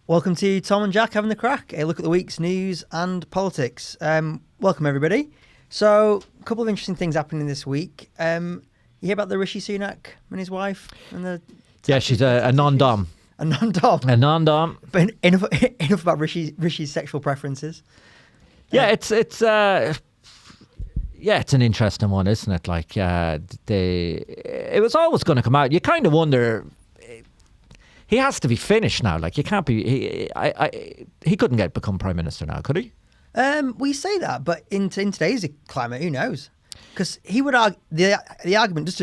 Welcome to Tom and Jack having the crack, a look at the week's news and politics. Welcome, everybody. So, a couple of interesting things happening this week. You hear about the Rishi Sunak and his wife? Yeah, she's a non-dom. A non-dom? A non-dom. But enough about Rishi's sexual preferences. Yeah, it's an interesting one, isn't it? Like, it was always going to come out. You kind of wonder... He has to be finished now. Like, you can't be... He couldn't become Prime Minister now, could he? We say that, but in today's climate, who knows? Because he would argue... The argument, just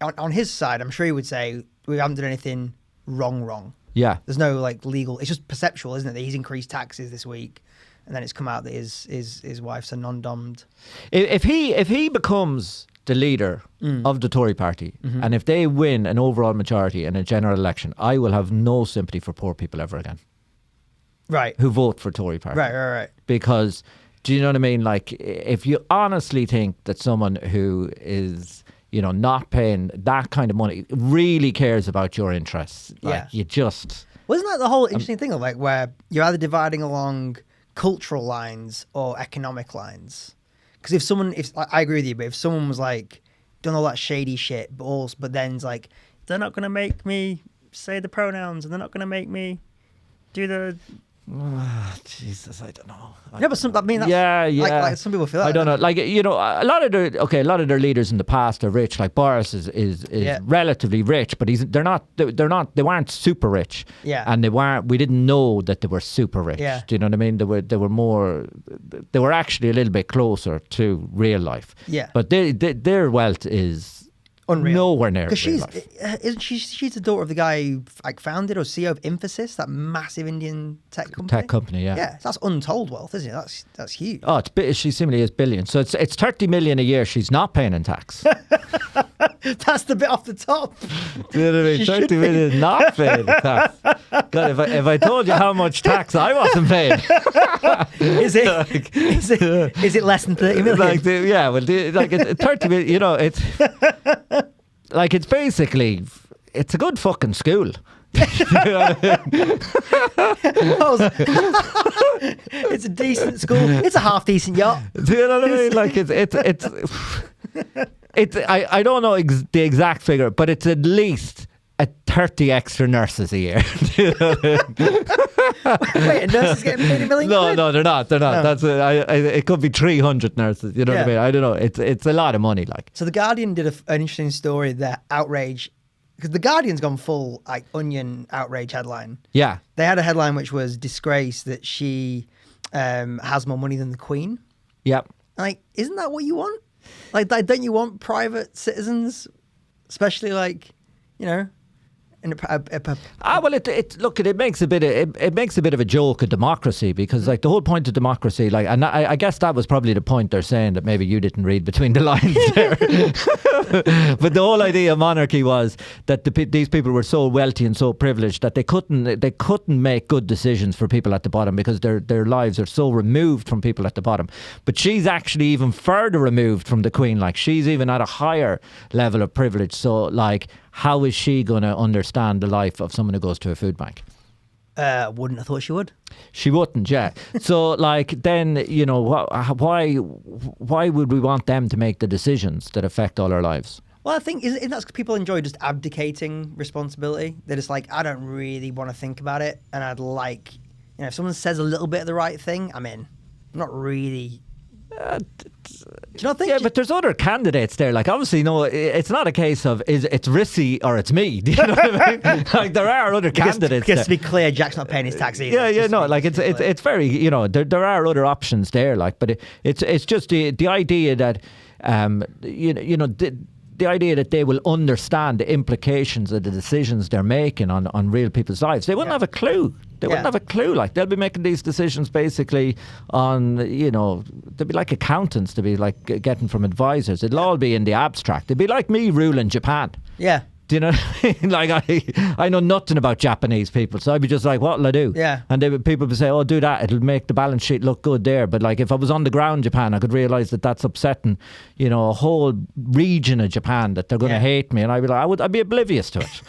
on his side, I'm sure he would say, we haven't done anything wrong. Yeah. There's no, legal... It's just perceptual, isn't it? That he's increased taxes this week, and then it's come out that his wife's a non-dommed... If he becomes... the leader of the Tory party, and if they win an overall majority in a general election, I will have no sympathy for poor people ever again. Right. Who vote for Tory party. Right. Because, do you know what I mean? Like, if you honestly think that someone who is, not paying that kind of money really cares about your interests, you just... Wasn't that the whole interesting thing of, where you're either dividing along cultural lines or economic lines? Because if I agree with you, but if someone was done all that shady shit, but then it's they're not going to make me say the pronouns, and they're not going to make me do the... Jesus, I don't know. Yeah, but some people feel that. I don't know. A lot of their leaders in the past are rich. Like Boris is relatively rich, but they weren't super rich. Yeah. And we didn't know that they were super rich. Yeah. Do you know what I mean? They were actually a little bit closer to real life. Yeah. But their wealth is unreal. Nowhere near because she's the daughter of the guy who founded or CEO of Infosys, that massive Indian tech company. Yeah, that's untold wealth, isn't it? That's huge. Oh, she seemingly is billions. So it's 30 million a year she's not paying in tax. That's the bit off the top. Do you know what I mean? 30 million not paying in tax. God, if I told you how much tax I wasn't paying. Is it less than 30 million? 30 million, it's... it's basically, it's a good fucking school. It's a decent school. It's a half decent yacht. Do you know what I mean? I don't know the exact figure, but it's at least 30 extra nurses a year. Wait, a nurse is getting paid $1 million? No, they're not. No. That's it could be 300 nurses. You know what I mean? I don't know. It's a lot of money. So the Guardian did an interesting story that outrage, because the Guardian's gone full Onion outrage headline. Yeah, they had a headline which was disgrace that she has more money than the Queen. Yep. Isn't that what you want? Don't you want private citizens, especially it makes a bit of a joke of democracy, because the whole point of democracy, and I guess that was probably the point they're saying, that maybe you didn't read between the lines there. But the whole idea of monarchy was that these people were so wealthy and so privileged that they couldn't make good decisions for people at the bottom, because their lives are so removed from people at the bottom. But she's actually even further removed from the Queen. She's even at a higher level of privilege. So how is she going to understand the life of someone who goes to a food bank? Wouldn't have thought she would. She wouldn't, yeah. So, then, why would we want them to make the decisions that affect all our lives? Well, I think isn't that people enjoy just abdicating responsibility? They're just I don't really want to think about it, and I'd if someone says a little bit of the right thing, I'm in. I'm not really... do you not think? Yeah, but there's other candidates there. Obviously, no, it's not a case of it's Rissi or it's me. Do you know what I mean? There are other candidates. Because to be clear, Jack's not paying his tax either. It's very, there are other options there. But it's just the idea that the idea that they will understand the implications of the decisions they're making on real people's lives. They wouldn't have a clue. They wouldn't have a clue. They'll be making these decisions basically on, they'll be like accountants, to be getting from advisors. It'll all be in the abstract. It'd be like me ruling Japan. Yeah. Do you know what I mean? Like I know nothing about Japanese people, so I'd be just like, what'll I do? Yeah. And people would say, oh, do that. It'll make the balance sheet look good there. But like if I was on the ground Japan, I could realise that that's upsetting, you know, a whole region of Japan, that they're going to hate me, and I'd be like, I'd be oblivious to it.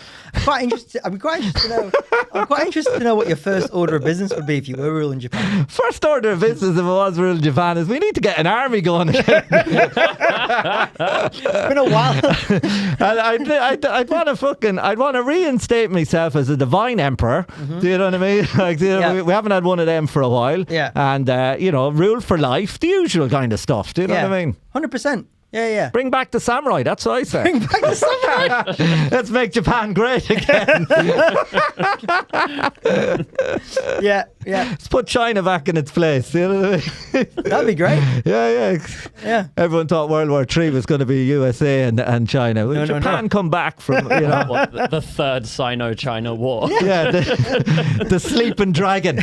I'd be quite interested to know. I'm quite interested to know what your first order of business would be if you were ruling Japan. First order of business if I was ruling Japan is we need to get an army going again. It's been a while. And I'd want to reinstate myself as a divine emperor. Mm-hmm. Do you know what I mean? Like, you know, we haven't had one of them for a while. Yeah. And you know, rule for life, the usual kind of stuff. Do you know what I mean? 100%. Yeah. Bring back the samurai. That's what I say. Bring back the samurai. Let's make Japan great again. Yeah. Let's put China back in its place. You know what I mean? That'd be great. Yeah. Everyone thought World War III was going to be USA and China. No, Japan come back from, you know. What, the third Sino-China war. Yeah, the sleeping dragon. You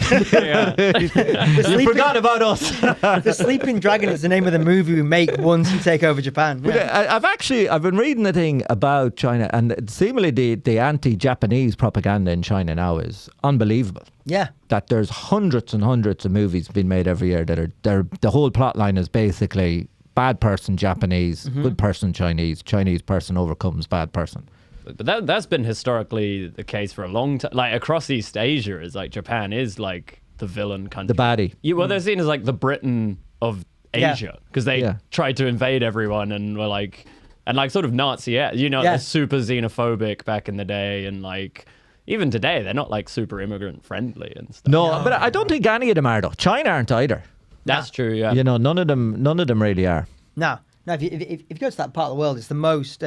forgot about us. The Sleeping Dragon is the name of the movie we make once we take over Japan. Yeah. I've been reading a thing about China, and seemingly the anti-Japanese propaganda in China now is unbelievable. Yeah. That there's hundreds and hundreds of movies being made every year that are the whole plot line is basically bad person Japanese, good person Chinese person overcomes bad person. But that's been historically the case for a long time. Like across East Asia, is like Japan is like the villain country. The baddie. Well, they're seen as like the Britain of Asia because they tried to invade everyone and were like, and like sort of Nazi, they're super xenophobic back in the day, and like even today they're not like super immigrant friendly and stuff. No, but I don't think any of them are though. China aren't either. That's true. Yeah, you know, none of them really are. No. If you go to that part of the world, it's the most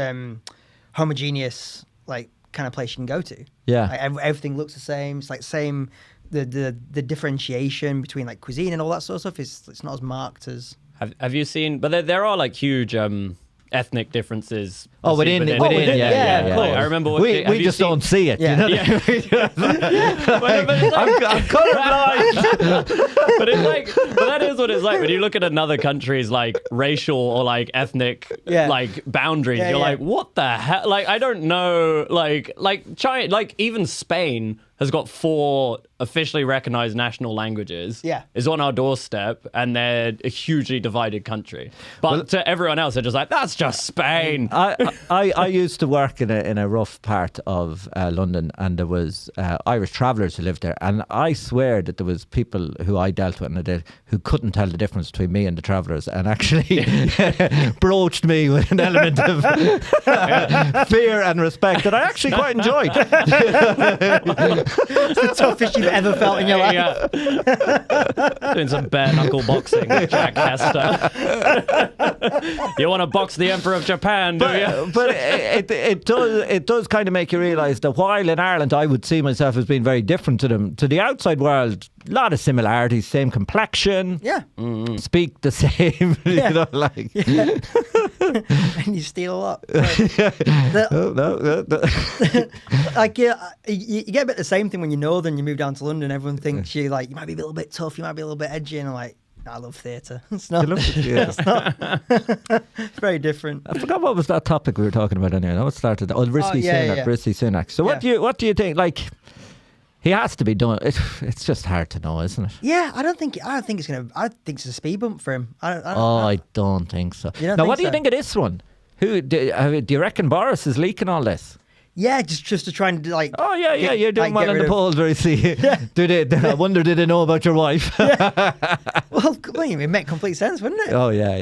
homogeneous like kind of place you can go to. Yeah, like, everything looks the same. It's like same. The differentiation between like cuisine and all that sort of stuff it's not as marked as. Have you seen? But there are like huge ethnic differences. Within, yeah. Like, I remember we just don't see it. Yeah. You know? I'm colorblind. but that is what it's like when you look at another country's like racial or like ethnic like boundaries. You're like, what the hell? Like, I don't know. Like China, like even Spain has got 4 officially recognized national languages. Yeah. Is on our doorstep, and they're a hugely divided country. But to everyone else, they're just like, that's just Spain. I used to work in a rough part of London, and there was Irish travellers who lived there, and I swear that there was people who I dealt with who couldn't tell the difference between me and the travellers, and actually broached me with an element of fear and respect that I actually quite enjoyed. It's the toughest you've ever felt in your life. Yeah. Doing some bare knuckle boxing with Jack Hester. You want to box the Emperor of Japan, do you? But it does kind of make you realise that while in Ireland I would see myself as being very different to them, to the outside world, a lot of similarities, same complexion, speak the same, you know, like. Yeah. And you steal a lot. Like you get a bit the same thing when you're northern. You move down to London, everyone thinks you like you might be a little bit tough, you might be a little bit edgy, and I'm like, no, I love theatre. It's not. It's not. It's very different. I forgot what was that topic we were talking about anyway. How it started. Rishi Sunak. So what do you think? Like, he has to be done. It's just hard to know, isn't it? Yeah, I don't think it's gonna. I think it's a speed bump for him. I don't think so. Now, what do you think of this one? Do you reckon Boris is leaking all this? Yeah, just to try and like. Oh yeah, you're doing well in the polls, where you see. I wonder, did they know about your wife? Well, it made complete sense, wouldn't it? Oh yeah.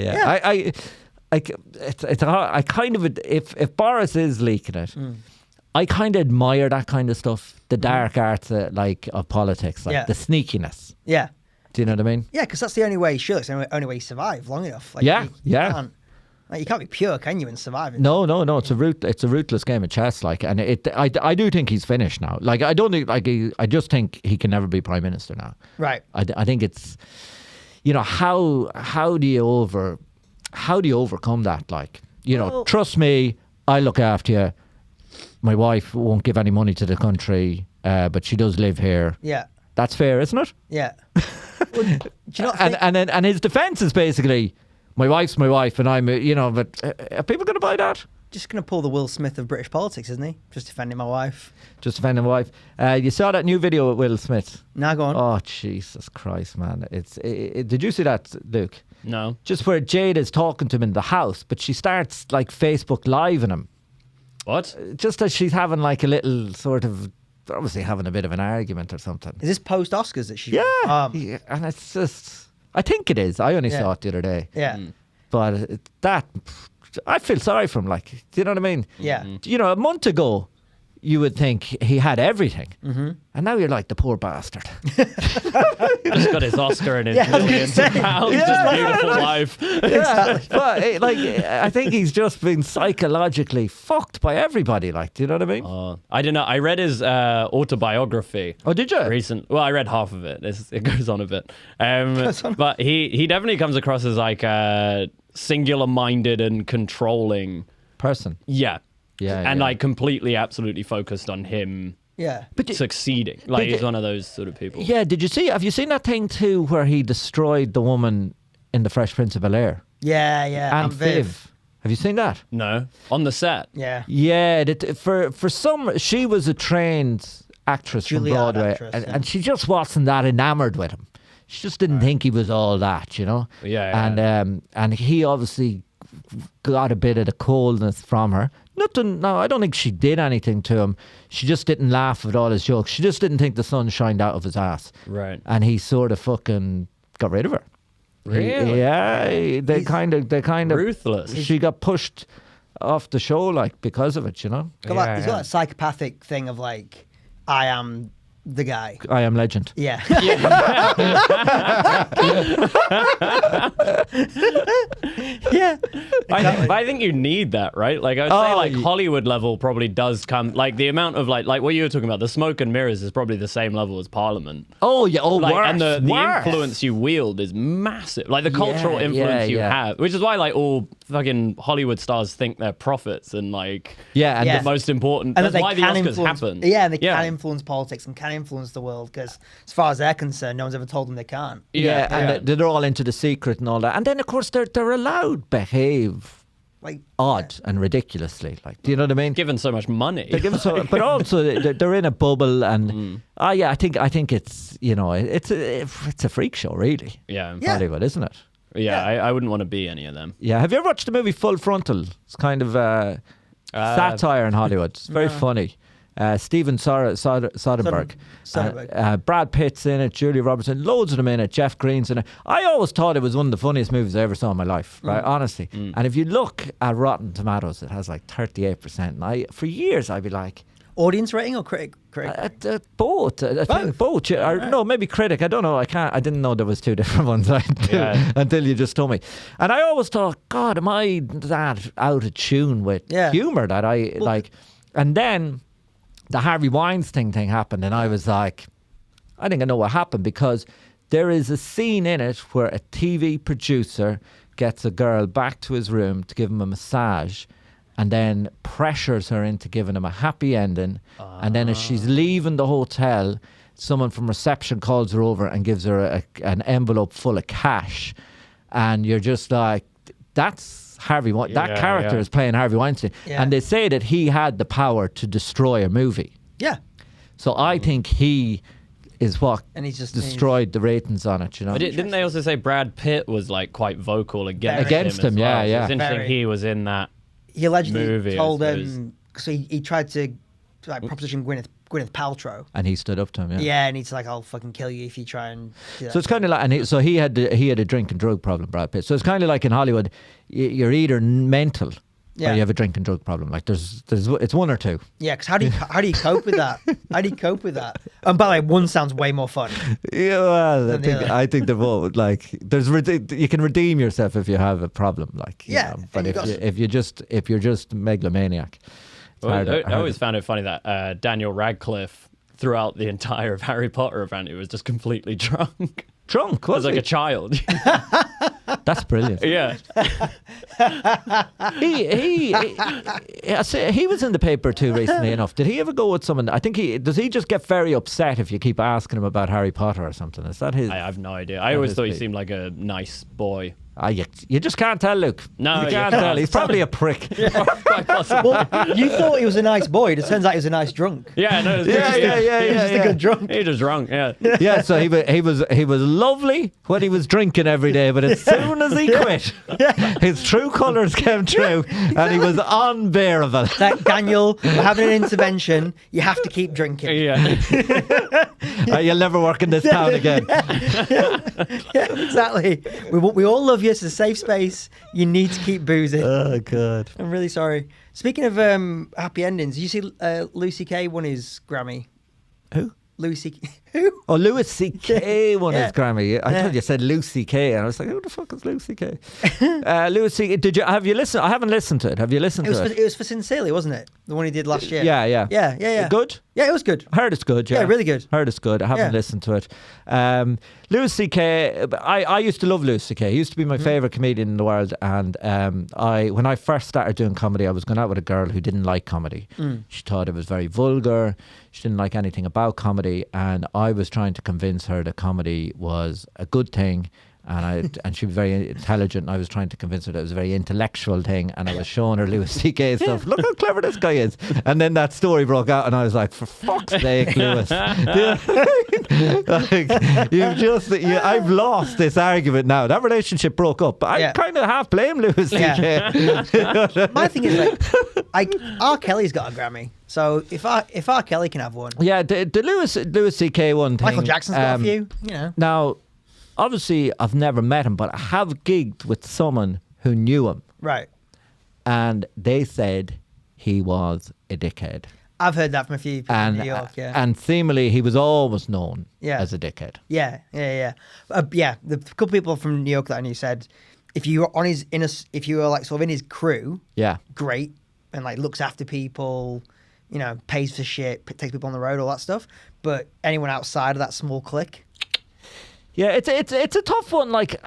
It's hard. I kind of, if Boris is leaking it. I kind of admire that kind of stuff, the dark arts of politics, like the sneakiness. Yeah. Do you know what I mean? Yeah, because that's the only way. Sure, it's the only way you survive long enough. Like, you can't be pure, can you, and survive? No. It's a ruthless game of chess. Like, and I do think he's finished now. Like, I don't think I just think he can never be prime minister now. Right. I think it's, you know, how do you overcome that? Like, you know, trust me, I look after you. My wife won't give any money to the country, but she does live here. Yeah. That's fair, isn't it? Yeah. Well, do you not think... and his defence is basically, my wife's my wife, and I'm, you know, but are people going to buy that? Just going to pull the Will Smith of British politics, isn't he? Just defending my wife. Just defending my wife. You saw that new video with Will Smith? Now go on. Oh, Jesus Christ, man. Did you see that, Luke? No. Just where Jade is talking to him in the house, but she starts like Facebook Live in him. What? Just as she's having like a little sort of, obviously having a bit of an argument or something. Is this post Oscars that she? Yeah. Yeah. And it's just, I think it is. I only saw it the other day. Yeah. But that, I feel sorry for him. Like, do you know what I mean? Yeah. You know, a month ago, you would think he had everything. And now you're like, the poor bastard. Just got his Oscar and his millions of pounds. Just beautiful life. Exactly. But like, I think he's just been psychologically fucked by everybody. Like, do you know what I mean? I don't know. I read his autobiography. Oh, did you? Well, I read half of it. It goes on a bit. But he definitely comes across as like a singular-minded and controlling person. Yeah. Yeah. And like completely, absolutely focused on him. Yeah. Succeeding. Like he's one of those sort of people. Yeah. Have you seen that thing too where he destroyed the woman in The Fresh Prince of Bel-Air? Yeah, yeah. And Viv. Have you seen that? No. On the set. Yeah. Yeah. For some, she was a trained actress Juilliard from Broadway, actress, and she just wasn't that enamored with him. She just didn't think he was all that, you know. Yeah. And he obviously got a bit of the coldness from her. No, I don't think she did anything to him. She just didn't laugh at all his jokes. She just didn't think the sun shined out of his ass. Right. And he sort of fucking got rid of her. Really? Yeah. They kind of ruthless. She got pushed off the show like because of it, you know. He's got that psychopathic thing of like, I am the guy. I Am Legend. Yeah. Yeah. I think you need that, right? Like I would say, like Hollywood level probably does come. Like the amount of like what you were talking about, the smoke and mirrors is probably the same level as Parliament. Oh yeah. Oh, like, worse. And the influence you wield is massive. Like the cultural influence you have, which is why like all fucking Hollywood stars think they're prophets and like the most important. And that's why the Oscars happen. Yeah, and they can influence politics and can influence the world because, as far as they're concerned, no one's ever told them they can't. And they're all into the secret and all that. And then, of course, they're allowed behave like odd and ridiculously. Like, do you know what I mean? Given so much money, they're given so, but also they're in a bubble. And I think it's it's a freak show, really. Yeah, Hollywood, isn't it? Yeah, I wouldn't want to be any of them. Yeah, have you ever watched the movie Full Frontal? It's kind of satire in Hollywood. It's very funny. Steven Soderbergh. Brad Pitt's in it, Julia Robertson, loads of them in it, Jeff Green's in it. I always thought it was one of the funniest movies I ever saw in my life, right? Honestly. And if you look at Rotten Tomatoes, it has like 38%. And for years I'd be like, audience rating or critic? Both. I think both. No, maybe critic. I don't know. I didn't know there was two different ones until you just told me. And I always thought, God, am I that out of tune with humor that I like? And then the Harvey Weinstein thing happened, and I was like, I think I know what happened, because there is a scene in it where a TV producer gets a girl back to his room to give him a massage, and then pressures her into giving him a happy ending. And then as she's leaving the hotel, someone from reception calls her over and gives her an envelope full of cash. And you're just like, that's Harvey Weinstein. That character is playing Harvey Weinstein. Yeah. And they say that he had the power to destroy a movie. Yeah. So I think he is what and he's just destroyed the ratings on it, you know. But didn't they also say Brad Pitt was like quite vocal against him? Well? Yeah, So it's interesting he was in that. He allegedly movie, told him, so he tried to like proposition Gwyneth Paltrow, and he stood up to him. Yeah, and he's like, "I'll fucking kill you if you try and." Do that. So it's kind of like, and he had a drink and drug problem, Brad Pitt. So it's kind of like in Hollywood, you're either mental or you have a drink and drug problem. Like it's one or two. Yeah, because how do you cope with that? How do you cope with that? And by the way, one sounds way more fun. Yeah, well, I think they're both like you can redeem yourself if you have a problem, like you know, but if you're just megalomaniac. Well, I always found it funny that Daniel Radcliffe, throughout the entire of Harry Potter event, he was just completely drunk. Drunk? Was like a child. That's brilliant. Yeah. He was in the paper too recently enough. Did he ever go with someone? I think does he just get very upset if you keep asking him about Harry Potter or something? Is that his? I have no idea. I always thought he seemed like a nice boy. You just can't tell, Luke. No, you can't tell. He's probably a prick. Quite possibly. Well, you thought he was a nice boy. It turns out he was a nice drunk. Yeah, no, He was just a good drunk. He just drunk. Yeah. Yeah, so he was lovely when he was drinking every day, but as soon as he quit, his true colours came through, and he was unbearable. Like, Daniel, we're having an intervention. You have to keep drinking. Yeah. You'll never work in this town again. Yeah, exactly. We all love you. It's a safe space. You need to keep boozing. Oh God. I'm really sorry. Speaking of happy endings, did you see Louis C.K. won his Grammy? Who? Louis C.K. Who? Oh, Louis C.K. won Yeah. his Grammy. I thought you said Lucy K, and I was like, who the fuck is Lucy K? Louis C.K. Have you listened? I haven't listened to it. Have you listened to it? It was for Sincerely, wasn't it? The one he did last year. Yeah. Good? Yeah, it was good. Heard it's good, yeah. Yeah, really good. Heard it's good. I haven't listened to it. Louis C.K. I used to love Louis C.K. He used to be my favourite comedian in the world. And when I first started doing comedy, I was going out with a girl who didn't like comedy. She thought it was very vulgar. She didn't like anything about comedy. And I was trying to convince her that comedy was a good thing. And she was very intelligent, and I was trying to convince her that it was a very intellectual thing, and I was showing her Louis C.K. stuff. Look how clever this guy is. And then that story broke out, and I was like, for fuck's sake, Louis. I've lost this argument now. That relationship broke up, but I kind of half blame Louis C.K. My thing is, like, R. Kelly's got a Grammy. So if R. Kelly can have one. Yeah, the Louis C.K. one thing. Michael Jackson's got a few, Now, obviously, I've never met him, but I have gigged with someone who knew him. Right. And they said he was a dickhead. I've heard that from a few people in New York, And seemingly, he was always known as a dickhead. Yeah. The couple people from New York that I knew said, if you were if you were like sort of in his crew, great, and like looks after people, pays for shit, takes people on the road, all that stuff. But anyone outside of that small clique. Yeah, it's a tough one. Like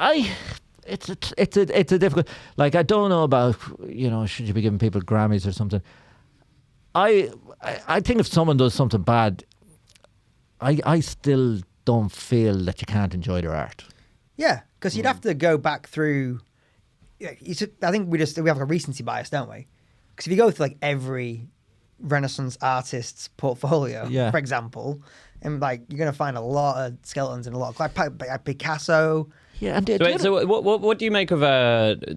it's a difficult. Like, I don't know about should you be giving people Grammys or something. I think if someone does something bad, I still don't feel that you can't enjoy their art. Yeah, because you'd have to go back through. I think we have a recency bias, don't we? Because if you go through like every Renaissance artist's portfolio, for example. And like you're gonna find a lot of skeletons and a lot of like Picasso. Yeah, and so what do you make of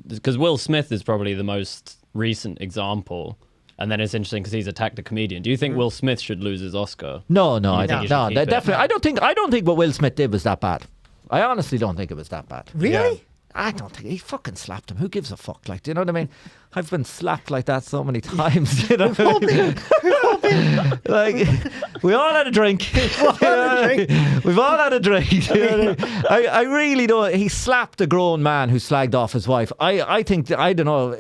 because Will Smith is probably the most recent example, and then it's interesting because he's attacked a comedian. Do you think Will Smith should lose his Oscar? No, definitely. I don't think what Will Smith did was that bad. I honestly don't think it was that bad. Really? Yeah. I don't think he fucking slapped him. Who gives a fuck? Like, do you know what I mean? I've been slapped like that so many times. You know, like we all had a drink. We've all had a drink. You know what I mean? I really don't. He slapped a grown man who slagged off his wife. I think I don't know.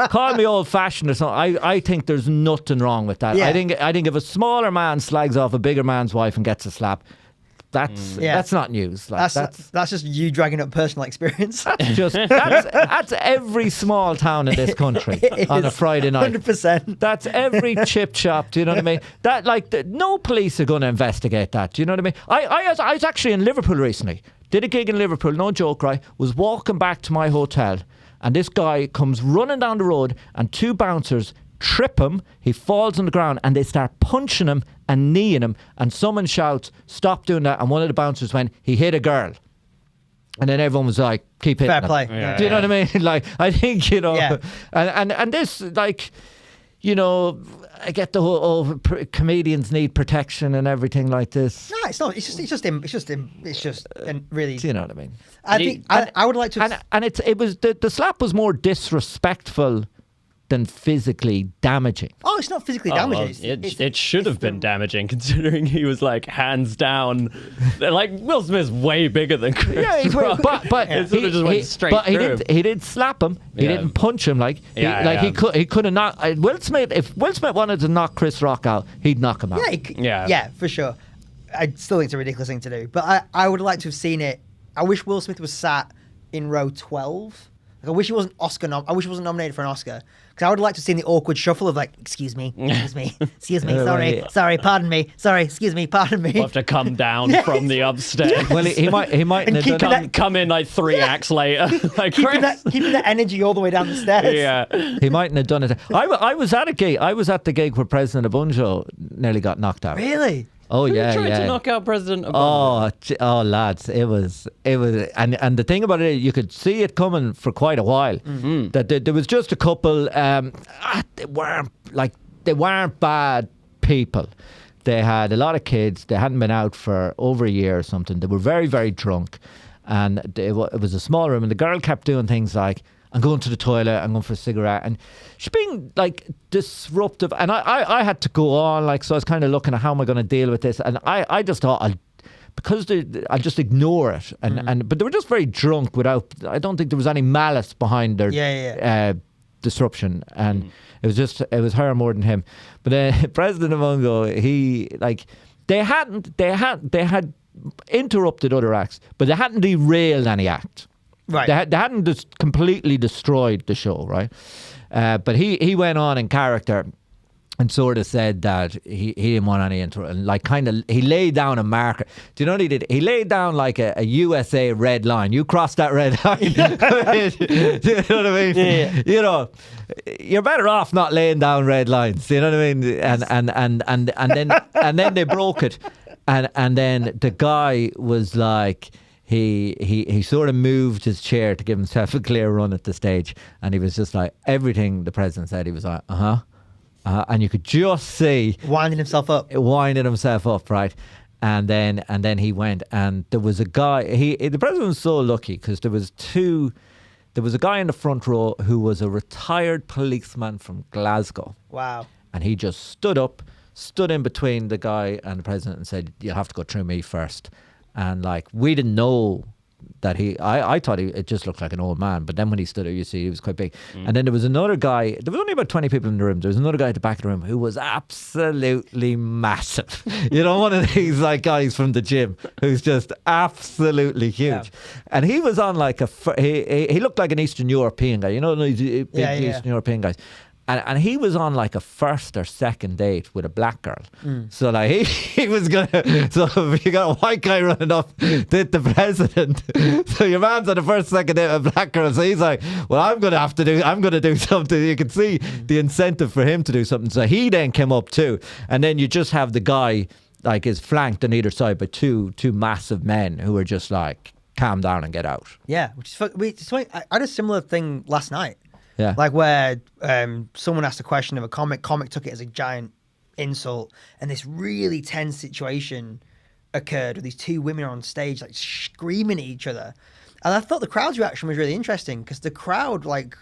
Call me old fashioned or something. I think there's nothing wrong with that. Yeah. I think if a smaller man slags off a bigger man's wife and gets a slap, that's not news. Like, that's just you dragging up personal experience. That's every small town in this country on a Friday night. 100%. That's every chip shop. Do you know what I mean? That no police are going to investigate that. Do you know what I mean? I was actually in Liverpool recently. Did a gig in Liverpool. No joke, right? Was walking back to my hotel, and this guy comes running down the road, and two bouncers trip him. He falls on the ground, and they start punching him and kneeing him, and someone shouts, "Stop doing that!" And one of the bouncers went, "He hit a girl." And then everyone was like, "Keep hitting Fair him." play. Do you know what I mean? Like, I think, and this, like, I get the whole comedians need protection and everything like this. No, it's not. It's just really. Do you know what I mean? I think I would like to. And it was the slap was more disrespectful than physically damaging. Oh, it's not physically damaging. It should have been damaging, considering he was like hands down. Like Will Smith's way bigger than Chris. Yeah, but it sort of just went straight through. He did slap him. He didn't punch him. He could have not. Will Smith, if Will Smith wanted to knock Chris Rock out, he'd knock him out. Yeah, for sure. I still think it's a ridiculous thing to do, but I would like to have seen it. I wish Will Smith was sat in row 12. Like, I wish he wasn't I wish he wasn't nominated for an Oscar, because I would like to see the awkward shuffle of like, excuse me, sorry, pardon me, sorry, excuse me, pardon me. We'll have to come down from the upstairs. Well, he might And keep come in like 3 acts later. Like, keeping that energy all the way down the stairs. yeah. He mightn't have done it. I was at a gig. I was at the gig where President Abunjo nearly got knocked out. Really? Oh yeah, Tried yeah. to knock out President Obama. Oh, lads, it was, and the thing about it, you could see it coming for quite a while. Mm-hmm. That there was just a couple. They weren't bad people. They had a lot of kids. They hadn't been out for over a year or something. They were very, very drunk, and it was a small room. And the girl kept doing things like, I'm going to the toilet, I'm going for a cigarette. And she's being like disruptive. And I had to go on, like, so I was kind of looking at how am I going to deal with this. And I just thought, I'll just ignore it. But they were just very drunk I don't think there was any malice behind their disruption. And it was her more than him. But President Mungo, they had interrupted other acts, but they hadn't derailed any act. Right. They hadn't just completely destroyed the show, right? But he went on in character and sort of said that he didn't want any intro, and like kind of he laid down a marker. Do you know what he did? He laid down like a USA red line. You cross that red line. Do you know what I mean? Yeah. You know, you're better off not laying down red lines. You know what I mean? And then they broke it, and then the guy was like. He sort of moved his chair to give himself a clear run at the stage, and he was just like, everything the president said, he was like, and you could just see Winding himself up, right? And then he went, and there was a guy. The president was so lucky because there was a guy in the front row who was a retired policeman from Glasgow. Wow. And he just stood in between the guy and the president and said, "You'll have to go through me first." And like, we didn't know that I thought it just looked like an old man. But then when he stood there, you see, he was quite big. And then there was another guy, there was only about 20 people in the room. There was another guy at the back of the room who was absolutely massive. You know, one of these like guys from the gym who's just absolutely huge. Yeah. And he was on like he looked like an Eastern European guy. You know, these big Eastern European guys. And he was on like a first or second date with a black girl. So like he was gonna. So if you got a white guy running up with the president, so your man's on the first, second date with a black girl. So he's like, well, I'm gonna do something. You can see the incentive for him to do something. So he then came up too, and then you just have the guy like is flanked on either side by two massive men who are just like, calm down and get out. Yeah, which is funny. I had a similar thing last night. Yeah. Like where someone asked a question of a comic took it as a giant insult, and this really tense situation occurred with these two women on stage like screaming at each other. And I thought the crowd's reaction was really interesting, because the crowd, like,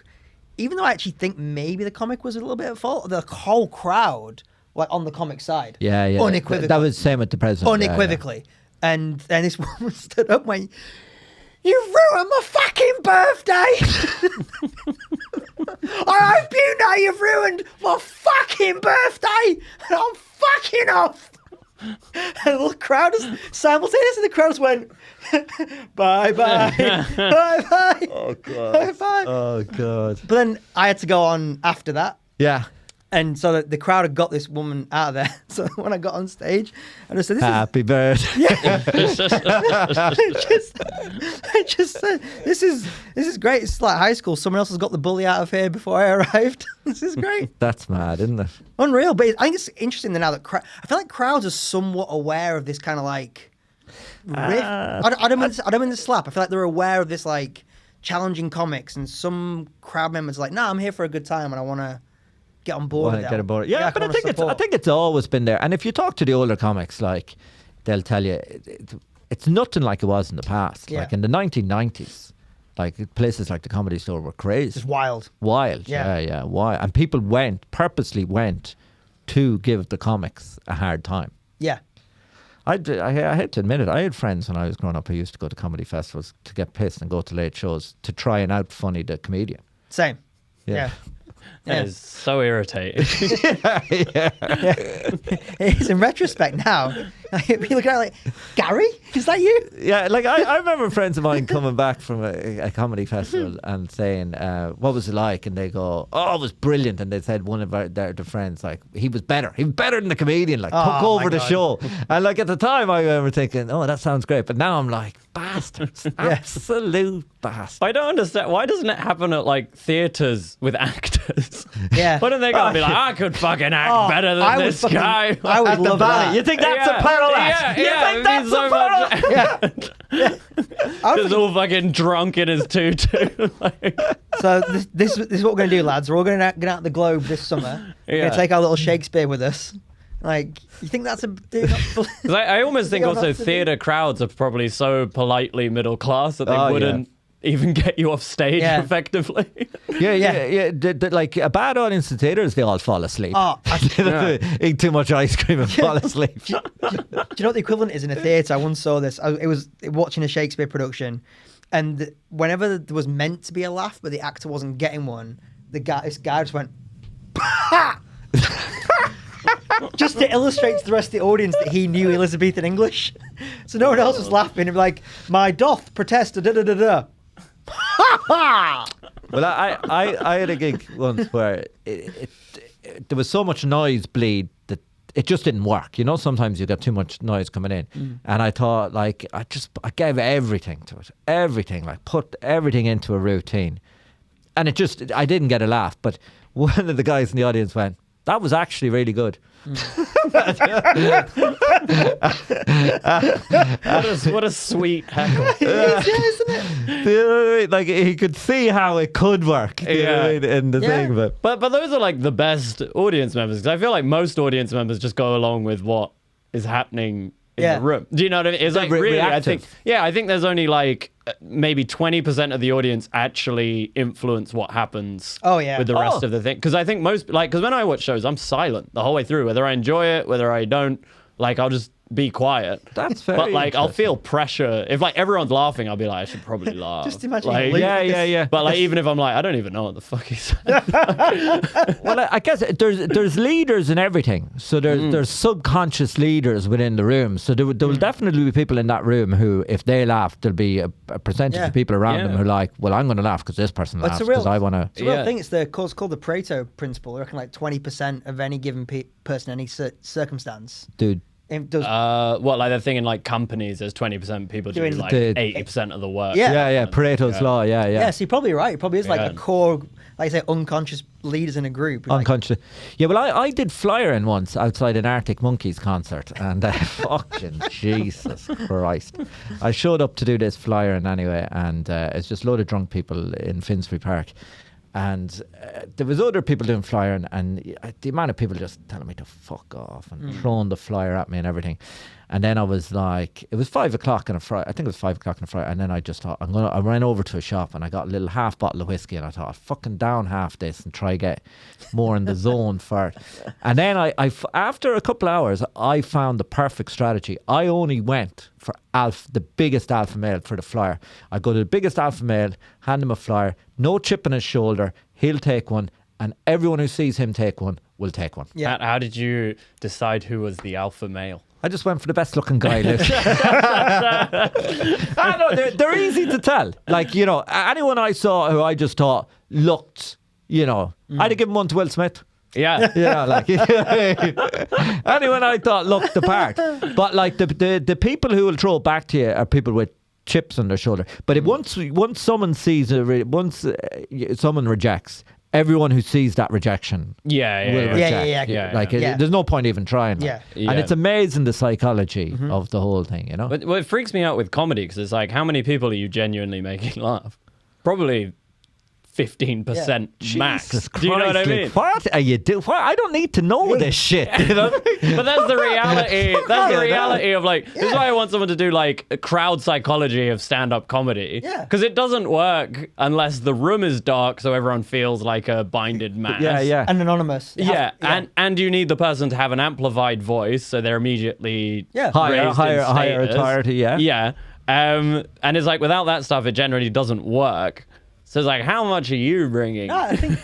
even though I actually think maybe the comic was a little bit at fault, the whole crowd, like, on the comic side. Yeah. Unequivocally. That was the same with the president. Unequivocally. Yeah. And then this woman stood up and went, "You ruined my fucking birthday!" I hope you know you've ruined my fucking birthday, and I'm fucking off. And the crowd is simultaneously. The crowd went, "Bye bye, bye bye." Oh god. Bye bye. Oh god. But then I had to go on after that. Yeah. And so the crowd had got this woman out of there. So when I got on stage, I just said, "Happy birthday." Yeah. I just said, this is great. It's like high school. Someone else has got the bully out of here before I arrived. This is great. That's mad, isn't it? Unreal. But I think it's interesting now that I feel like crowds are somewhat aware of this kind of like riff. I don't mean to slap. I feel like they're aware of this like challenging comics, and some crowd members are like, "Nah, I'm here for a good time and I want to get on board." Get on board. Yeah, but I think it's always been there. And if you talk to the older comics, like, they'll tell you it's nothing like it was in the past. Yeah. Like in the 1990s, like places like the Comedy Store were crazy. It's wild. Yeah, wild. And people purposely went to give the comics a hard time. Yeah. I hate to admit it, I had friends when I was growing up who used to go to comedy festivals to get pissed and go to late shows to try and out-funny the comedian. Same. Yeah. That is so irritating. It is in retrospect now. You look at it like, Gary, is that you? Yeah, like I remember friends of mine coming back from a comedy festival and saying, what was it like? And they go, oh, it was brilliant. And they said one of their friends, like, he was better than the comedian, like, took over the show. And like at the time I remember thinking, oh, that sounds great. But now I'm like, bastards, absolute bastards. I don't understand. Why doesn't it happen at like theatres with actors? Yeah. Why don't they go and be like, I could fucking act better than this guy? I would love that. You think that's a parallel? Yeah, You think that's a parallel? Just all fucking drunk in his tutu. Like, So this is what we're going to do, lads. We're all going to get out the Globe this summer. We're going to take our little Shakespeare with us. Like, you think that's a... 'Cause I almost think also that's the theatre crowds are probably so politely middle class that they wouldn't even get you off stage effectively. Like a bad audience in theatres, they all fall asleep. Eat too much ice cream and fall asleep. Do you know what the equivalent is in a theatre? I once saw this. It was watching a Shakespeare production, and whenever there was meant to be a laugh, but the actor wasn't getting one, this guy just went, "Ha!" just to illustrate to the rest of the audience that he knew Elizabethan English. So no one else was laughing. He'd be like, "My doth protest, da da da da." Well, I had a gig once where there was so much noise bleed that it just didn't work. You know, sometimes you get too much noise coming in. And I thought, like, I gave everything to it. Like, put everything into a routine. And I didn't get a laugh. But one of the guys in the audience went, that was actually really good. What a sweet heckle. Isn't it? You know what I mean? Like, he could see how it could work. You know what I mean? In the thing, but those are like the best audience members, because I feel like most audience members just go along with what is happening in the room. Do you know what I mean? It's like really, reactive. I think there's only like maybe 20% of the audience actually influence what happens with the rest of the thing. Because I think because when I watch shows, I'm silent the whole way through, whether I enjoy it, whether I don't. Like, I'll just be quiet. That's very But like, I'll feel pressure. If like everyone's laughing, I'll be like, I should probably laugh. Just imagine. Like, But like, even if I'm like, I don't even know what the fuck he's saying. Well, I guess there's leaders in everything. So there's subconscious leaders within the room. So there will definitely be people in that room who, if they laugh, there'll be a percentage of people around them who are like, well, I'm going to laugh because this person laughs because I want to. It's a real thing. It's called the Pareto principle. I reckon like 20% of any given person, any circumstance. Dude. What, like the thing in like companies, there's 20% people doing like 80% of the work. Yeah, Pareto's law. Yeah, so you're probably right. It probably is like a core, like I say, unconscious leaders in a group. Unconscious. Yeah, well, I did flyering once outside an Arctic Monkeys concert, and fucking Jesus Christ. I showed up to do this flyering anyway, and it's just a load of drunk people in Finsbury Park. And there was other people doing flyering, and the amount of people just telling me to fuck off and throwing the flyer at me and everything. And then I was like, it was 5 o'clock on a Friday. I think it was 5 o'clock on a Friday. And then I just thought, I ran over to a shop and I got a little half bottle of whiskey, and I thought, I'll fucking down half this and try get more in the zone for it. And then after a couple of hours, I found the perfect strategy. I only went for the biggest alpha male for the flyer. I go to the biggest alpha male, hand him a flyer, no chip on his shoulder, he'll take one, and everyone who sees him take one will take one. Yeah. How did you decide who was the alpha male? I just went for the best looking guy. They're easy to tell. Like, you know, anyone I saw who I just thought looked, you know, I'd have given one to Will Smith. Yeah. Yeah, like anyone I thought looked the part. But like the people who will throw it back to you are people with chips on their shoulder. But once someone sees someone rejects, everyone who sees that rejection will reject. There's no point even trying. And it's amazing the psychology of the whole thing, you know. But it freaks me out with comedy, because it's like, how many people are you genuinely making laugh? Probably 15% max. Jesus Do you know what I mean? What are you doing? I don't need to know this shit. You know? But that's the reality. That's the reality of like. This is why I want someone to do like a crowd psychology of stand-up comedy. Because it doesn't work unless the room is dark, so everyone feels like a binded mass. And anonymous. And you need the person to have an amplified voice, so they're immediately higher authority. And it's like, without that stuff, it generally doesn't work. So it's like, how much are you bringing? No, I think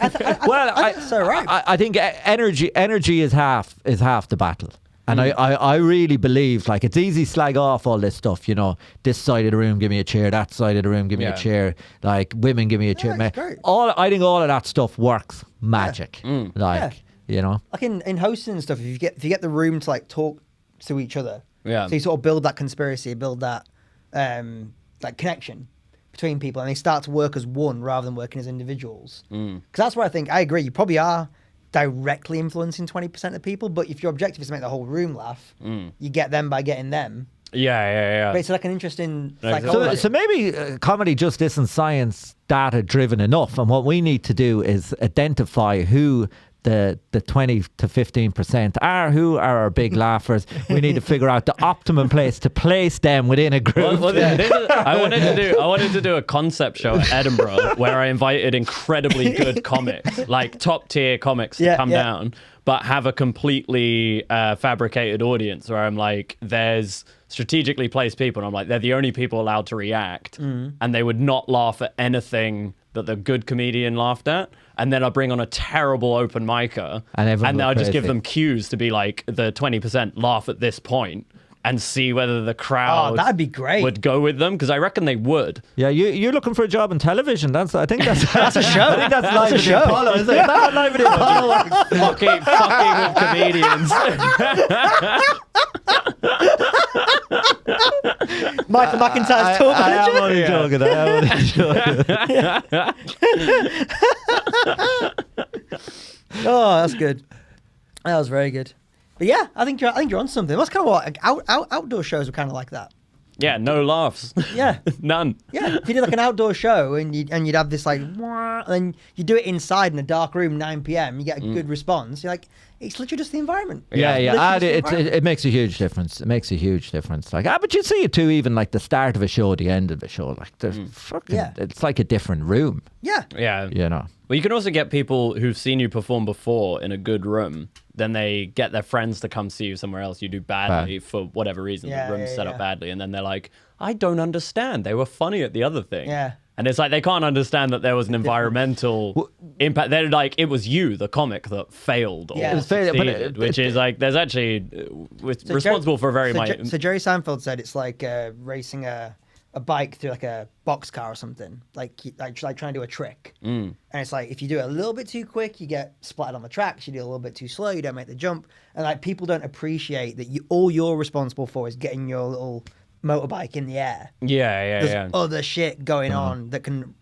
so right. I think energy is half the battle. And I really believe, like, it's easy to slag off all this stuff, you know, this side of the room, give me a chair, that side of the room, give me a chair, like, women, give me a chair. Great. I think all of that stuff works magic. Like, you know. Like in hosting and stuff, if you get the room to like talk to each other, Yeah. so you sort of build that conspiracy, build that like connection between people, and they start to work as one rather than working as individuals. Because that's where I think I agree. You probably are directly influencing 20% of people, but if your objective is to make the whole room laugh, you get them by getting them. Yeah. But it's like an interesting Exactly. psychology. So maybe comedy just isn't science data driven enough, and what we need to do is identify who the 20 to 15% are, who are our big laughers. We need to figure out the optimum place to place them within a group. I wanted to do a concept show at Edinburgh where I invited incredibly good comics, like top tier comics, to come down, but have a completely fabricated audience where I'm like, there's strategically placed people, and I'm like, they're the only people allowed to react, and they would not laugh at anything that the good comedian laughed at. And then I'll bring on a terrible open micer, and then I'll just give them cues to be like, the 20% laugh at this point, and see whether the crowd that'd be great. would go with them, because I reckon they would. Yeah, you're looking for a job in television. I think that's a show. I think that's live a at show. the Apollo. Is it? Not live at the Apollo. fucking with comedians. Michael McIntyre's tour I am manager. only joking. I am only joking. Oh, that's good. That was very good. But yeah, I think you're on something. That's kind of what outdoor shows were kind of like that. Yeah, no laughs. Yeah, None. yeah. If you did like an outdoor show and you'd have this like, and then you do it inside in a dark room, 9 p.m. You get a good response. You're like, it's literally just the environment. Yeah. Literally And just the it makes a huge difference. It makes a huge difference. Like, but you see it too, even like the start of a show, the end of a show. Like, there's fucking, it's like a different room. Yeah. Yeah. You know. Well, you can also get people who've seen you perform before in a good room. Then they get their friends to come see you somewhere else. You do badly for whatever reason. The room's set up badly. And then they're like, I don't understand. They were funny at the other thing. Yeah. And it's like they can't understand that there was an environmental impact. They're like, it was you, the comic, that failed or succeeded, which is like, there's actually responsible for a very... So Jerry Seinfeld said it's like racing a bike through like a boxcar or something, like trying to do a trick. And it's like, if you do it a little bit too quick, you get splattered on the tracks. You do it a little bit too slow, you don't make the jump. And like, people don't appreciate that all you're responsible for is getting your little motorbike in the air. There's other shit going on that can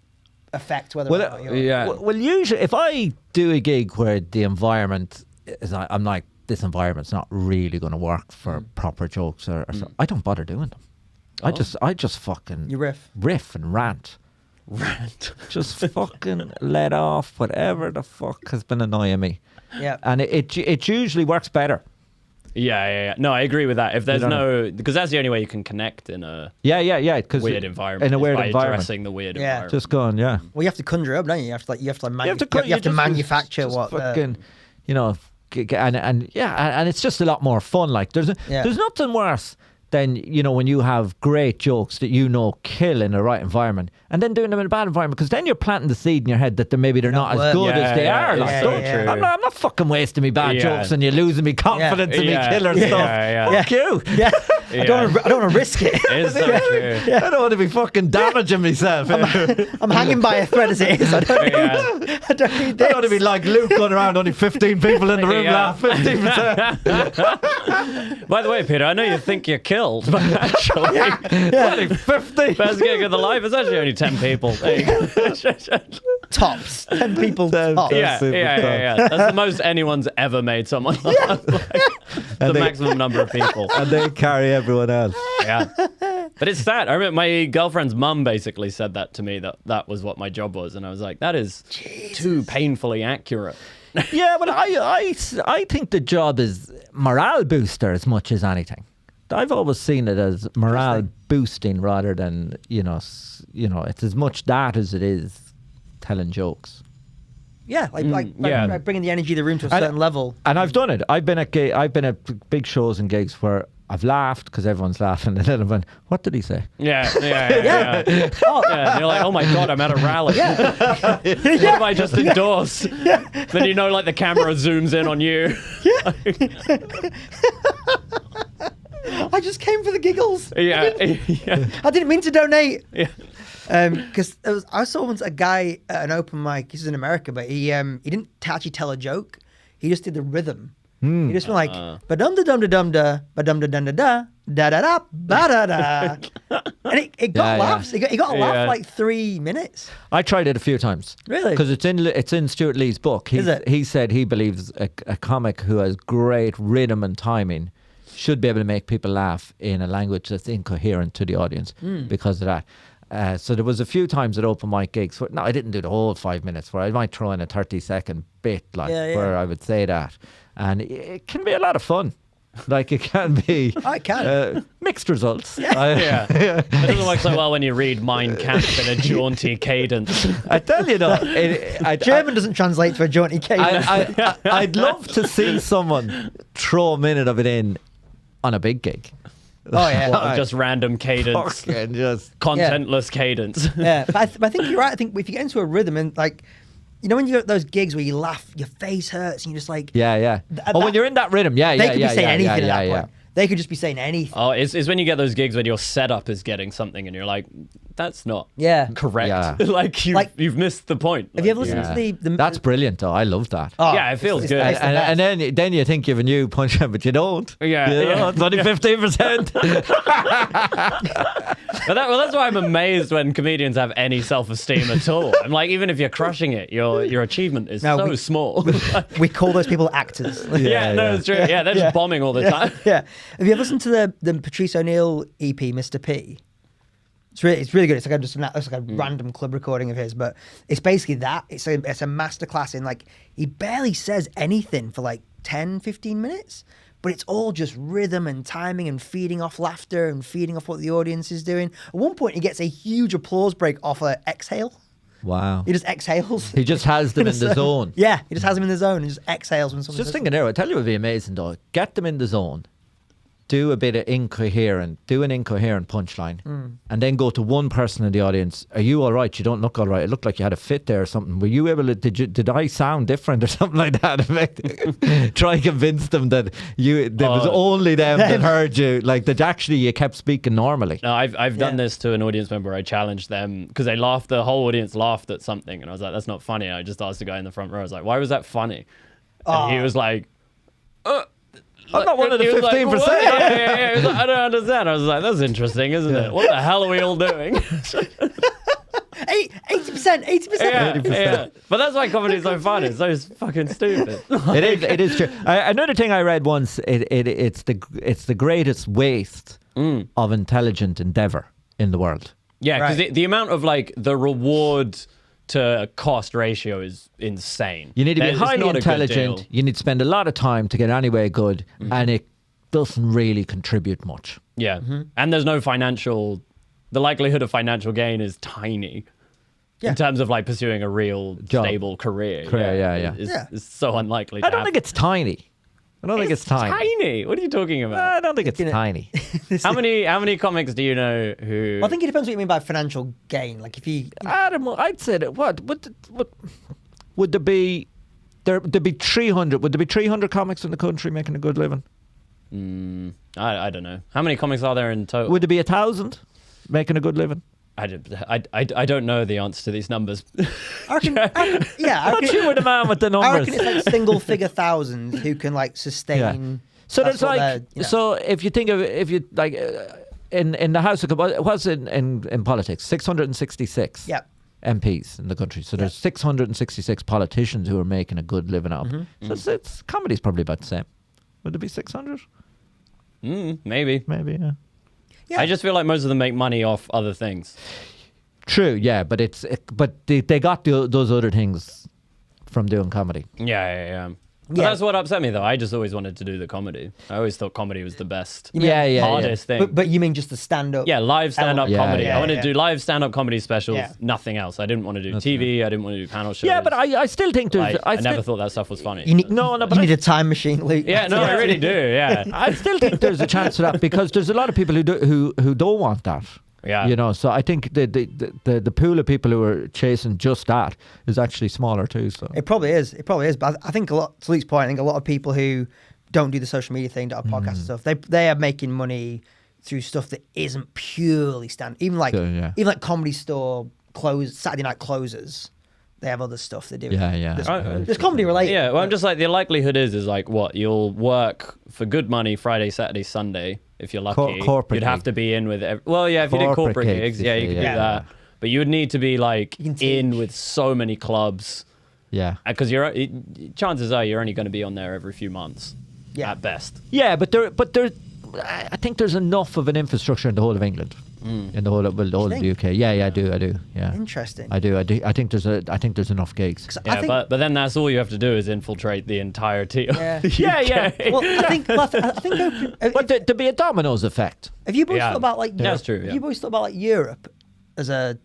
affect whether or not you're... Well, usually if I do a gig where the environment is, I'm like, this environment's not really going to work for proper jokes or so, I don't bother doing them. I just fucking... You riff. Riff and rant. Just fucking let off whatever the fuck has been annoying me. Yeah. And it usually works better. Yeah. No, I agree with that. If there's because that's the only way you can connect in a weird environment. In a weird by environment. addressing the weird environment. Just going, Well, you have to conjure up, don't you? You have to manufacture what... fucking, you know, and it's just a lot more fun. Like, there's nothing worse than, you know, when you have great jokes that you know kill in the right environment, and then doing them in a bad environment, because then you're planting the seed in your head that maybe they're not as good as they are. Like, true. I'm not fucking wasting me bad jokes and you're losing me confidence in me killer stuff. Fuck you. Yeah. I don't want to risk it. It's so true. I don't want to be fucking damaging myself. I'm hanging by a thread as it is. I don't need this. I don't want to be like Luke going around, only 15 people in the room laugh, 15%. By the way, Peter, I know you think you're killed, but actually, only 50. Best gig of the life is actually only 10 people. There you go. Tops. 10 people tops. Yeah. That's the most anyone's ever made someone laugh. The maximum number of people. And they carry everyone else. Yeah. But it's sad. I remember my girlfriend's mum basically said that to me, that was what my job was. And I was like, that is too painfully accurate. Yeah, but I think the job is morale booster as much as anything. I've always seen it as morale boosting rather than, you know, it's as much that as it is telling jokes. Yeah, like bringing the energy of the room to a certain level. And I've done it. I've been at big shows and gigs where I've laughed because everyone's laughing, and then I've went, what did he say? Yeah. And you're like, oh my God, I'm at a rally. What have I just endorsed? Then you know, like, the camera zooms in on you. I just came for the giggles. Yeah. I didn't mean to donate. Yeah. Because I saw once a guy at an open mic. This is in America, but he didn't actually tell a joke. He just did the rhythm. He just went like ba dum da dum da dum da ba dum da dum da da da da da ba da da, and it got laughs. He got a laugh for like 3 minutes. I tried it a few times. Really? Because it's in Stuart Lee's book. Is it? He said he believes a comic who has great rhythm and timing should be able to make people laugh in a language that's incoherent to the audience because of that. So there was a few times at open mic gigs where, no, I didn't do the whole 5 minutes, where I might throw in a 30-second bit where I would say that. And it can be a lot of fun. Like it can be mixed results. Yeah. It doesn't work so well when you read Mein Kampf in a jaunty cadence. I tell you though, German doesn't translate to a jaunty cadence. I'd love to see someone throw a minute of it in on a big gig. Oh yeah, Well, just random cadence, just contentless cadence. yeah. But I think you're right. I think if you get into a rhythm and like, you know, when you get those gigs where you laugh, your face hurts, and you're just like, when you're in that rhythm, they could be saying anything at that point. They could just be saying anything. Oh, it's when you get those gigs where your setup is getting something, and you're like, that's not correct. Yeah. You've missed the point. Have you ever listened to the That's brilliant though. I love that. Oh, yeah, it feels good. And then you think you have a new punchline, but you don't. Yeah, it's only 15%. But that's why I'm amazed when comedians have any self-esteem at all. I'm like, even if you're crushing it, your achievement is so small. We call those people actors. It's true. Yeah, they're just bombing all the time. Yeah. Have you ever listened to the Patrice O'Neill EP, Mr. P? It's really good. It's like a random club recording of his, but it's basically that. It's a masterclass in, like, he barely says anything for like 10, 15 minutes, but it's all just rhythm and timing and feeding off laughter and feeding off what the audience is doing. At one point, he gets a huge applause break off an exhale. Wow. He just exhales. He just has them in the zone. Yeah, he just has them in the zone and just exhales when someone Just thinking there, I tell you what would be amazing though. Get them in the zone. Do a bit of an incoherent punchline, and then go to one person in the audience. Are you all right? You don't look all right. It looked like you had a fit there or something. Were you able to? Did I sound different or something like that? Try and convince them that there was only them that heard you. Like that actually you kept speaking normally. No, I've done this to an audience member. I challenged them because they laughed. The whole audience laughed at something, and I was like, "That's not funny." And I just asked the guy in the front row. I was like, "Why was that funny?" And he was like, I'm not one of the 15%. He was like, I don't understand. I was like, that's interesting, isn't it? What the hell are we all doing? 80%. Yeah. But that's why comedy is so fun. It's so fucking stupid. It is true. Another thing I read once, it's the greatest waste of intelligent endeavor in the world. Yeah, because the amount of like the reward to cost ratio is insane. You need to be highly intelligent. You need to spend a lot of time to get anywhere good, and it doesn't really contribute much. Yeah, and there's no financial. The likelihood of financial gain is tiny. Yeah. In terms of like pursuing a real stable career. It's so unlikely. I don't think it's tiny. I don't think it's tiny. Tiny. What are you talking about? I don't think it's tiny. How many comics do you know who? I think it depends what you mean by financial gain. Like if you, I'd say that what would there be? There'd be 300. Would there be 300 comics in the country making a good living? I don't know. How many comics are there in total? Would there be 1,000 making a good living? I don't know the answer to these numbers. I reckon, Not you were the man with the numbers. I reckon it's like single figure thousands who can like sustain. Yeah. So there's like, so if you think of if you like in the House of what's in politics, 666 MPs in the country. So there's 666 politicians who are making a good living out. So it's comedy's probably about the same. Would there be 600? Maybe. Yeah. I just feel like most of them make money off other things. True, yeah, but they got those other things from doing comedy. Yeah. But that's what upset me, though. I just always wanted to do the comedy. I always thought comedy was the best, hardest thing. But you mean just the stand-up? Yeah, live stand-up comedy. Yeah, I wanted to do live stand-up comedy specials, nothing else. I didn't want to do TV. I didn't want to do panel shows. Yeah, but I still think there's... I never thought that stuff was funny. You need a time machine, Luke. Yeah, no, I really do, yeah. I still think there's a chance for that because there's a lot of people who don't want that. Yeah. You know, so I think the pool of people who are chasing just that is actually smaller too. So It probably is. But I think to Luke's point, I think a lot of people who don't do the social media thing, don't have podcasts and stuff, they are making money through stuff that isn't purely standard. Even like Comedy Store Saturday night closers. They have other stuff they do. Yeah. There's comedy related. Yeah, well, I'm just like, the likelihood is like what? You'll work for good money Friday, Saturday, Sunday, if you're lucky. Corporate You'd have to be in with, if you did corporate gigs, you could do that. But you would need to be like in with so many clubs. Yeah. Because chances are you're only going to be on there every few months at best. Yeah, but there, I think there's enough of an infrastructure in the whole of England. In the whole of the UK. Yeah, I do. Yeah. Interesting. I do. I think there's enough gigs. Yeah, but then that's all you have to do is infiltrate the entirety. Yeah. Well, I think But there'd be a dominoes effect. Have you boys thought about like that's true. Have you boys thought about like Europe as a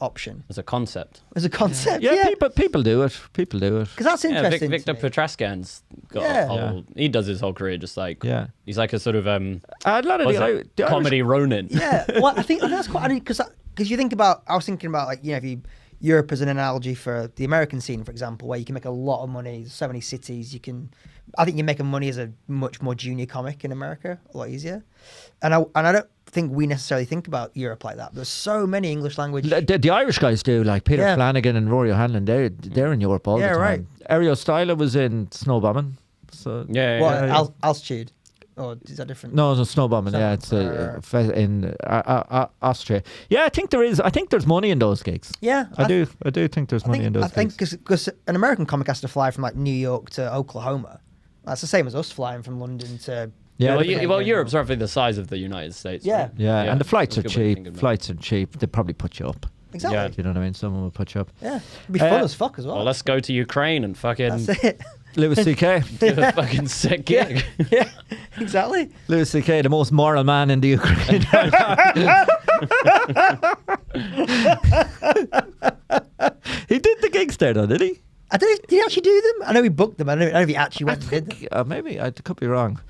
option? As a concept. As a concept. Yeah. People do it. Because that's interesting. Victor Petrascan's got a whole. He does his whole career just like. Yeah. He's like a sort of a lot of the comedy Ronin. Yeah. Well, I think that's quite because you think about. I was thinking about like if Europe as an analogy for the American scene, for example, where you can make a lot of money. There's so many cities. I think you're making money as a much more junior comic in America, a lot easier. And I don't think we necessarily think about Europe like that. There's so many English language. The Irish guys do, like Peter Flanagan and Rory O'Hanlon. They're in Europe all the time. Right. Ariel Styler was in Snowbombing. So Altitude. Or is that different? No, it's Snowbombing. Yeah, it's in Austria. Yeah, I think there is. I think there's money in those gigs. Yeah, I do think there's money in those gigs. I think because an American comic has to fly from like New York to Oklahoma. That's the same as us flying from London to. Yeah, well, Europe's roughly the size of the United States. Yeah, right? yeah, and the flights are cheap. Flights are cheap. They probably put you up. Exactly. Yeah. You know what I mean? Someone will put you up. Yeah, it'd be fun as fuck as well. Well, let's go to Ukraine and fucking. That's it. Louis C.K. do a fucking sick gig. Yeah, exactly. Louis C.K., the most moral man in the Ukraine. He did the gigs there, though, did he? Did he actually do them? I know he booked them. I don't know if he actually went and did them. Maybe. I could be wrong.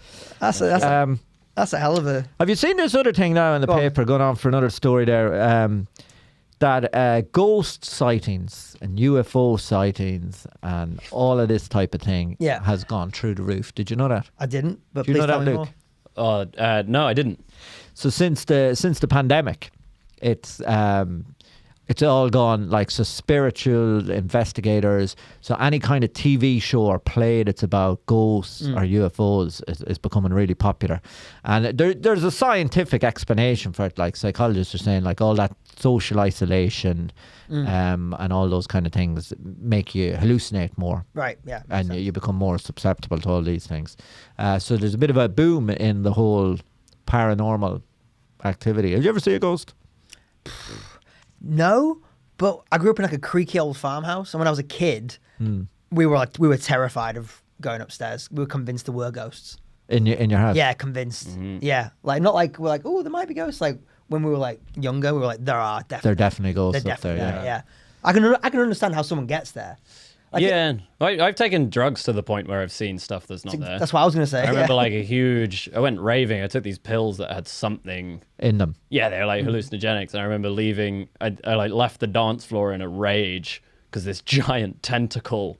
That's a hell of a... Have you seen this other thing now in the paper going on for another story there? That ghost sightings and UFO sightings and all of this type of thing has gone through the roof. Did you know that? I didn't, but Do you please know tell that, me Luke? more. No, I didn't. So since the pandemic, it's all gone like, so spiritual investigators, so any kind of TV show or play that's about ghosts or UFOs is becoming really popular. And there's a scientific explanation for it, like psychologists are saying, like all that social isolation and all those kind of things make you hallucinate more. Right, yeah. And you become more susceptible to all these things. So there's a bit of a boom in the whole paranormal activity. Have you ever seen a ghost? No, but I grew up in like a creaky old farmhouse, and when I was a kid, we were terrified of going upstairs. We were convinced there were ghosts in your house. Yeah, convinced. Yeah, like not like we're like, oh, there might be ghosts. Like when we were like younger, we were like, there are definitely. There are definitely ghosts They're up there. definitely there, yeah. I can understand how someone gets there. Like I've taken drugs to the point where I've seen stuff that's not there. That's what I was going to say. I remember like I went raving. I took these pills that had something in them. Yeah, they're like hallucinogenics. And I remember leaving, I like left the dance floor in a rage because this giant tentacle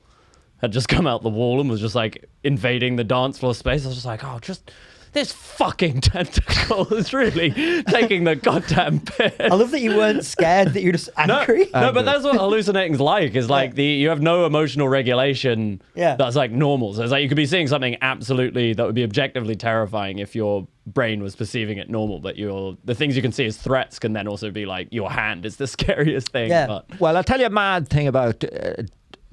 had just come out the wall and was just like invading the dance floor space. I was just like, this fucking tentacle is really taking the goddamn piss. I love that you weren't scared, that you're just angry. No, but that's what hallucinating's like. Is like you have no emotional regulation that's like normal. So it's like you could be seeing something absolutely that would be objectively terrifying if your brain was perceiving it normal, but the things you can see as threats can then also be like your hand is the scariest thing. Yeah. But. Well, I'll tell you a mad thing about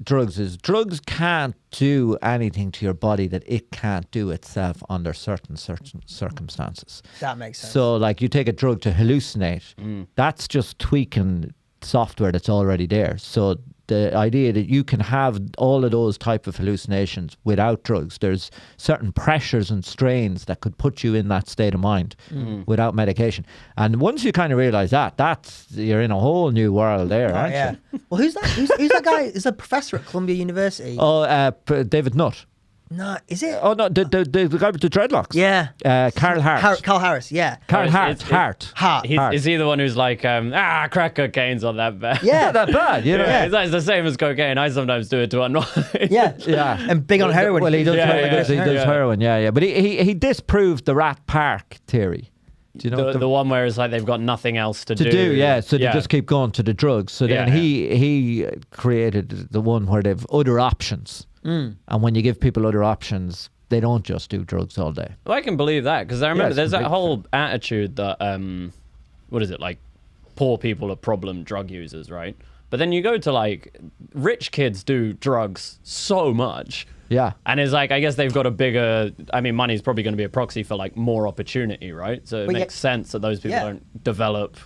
drugs is drugs can't do anything to your body that it can't do itself under certain circumstances. That makes sense. So like you take a drug to hallucinate, that's just tweaking software that's already there. So the idea that you can have all of those type of hallucinations without drugs, there's certain pressures and strains that could put you in that state of mind without medication. And once you kind of realize that, you're in a whole new world there, aren't you? Well, who's that? Who's that guy? Is a professor at Columbia University? Oh, David Nutt. No, is it? Oh no, the guy with the dreadlocks. Yeah. Carl Hart. Carl Harris, yeah. Carl It's- Hart. Hart. Is he the one who's like, crack cocaine's not that bad? Yeah. Not that bad, you know. Yeah, it's the same as cocaine. I sometimes do it to unwind. Yeah. Yeah. And big on heroin. Well, he does. Yeah, He does yeah. heroin. Yeah, yeah. But he disproved the Rat Park theory. Do you know the one where it's like they've got nothing else to do. Yeah. So they just keep going to the drugs. So then Yeah, he created the one where they've other options. And when you give people other options, they don't just do drugs all day. Well, I can believe that because I remember it's there's that completely whole attitude that what is it, like poor people are problem drug users, right? But then you go to like rich kids do drugs so much. Yeah. And it's like, I guess they've got a bigger, I mean, money's probably going to be a proxy for like more opportunity, right? So it But makes sense that those people Yeah. don't develop.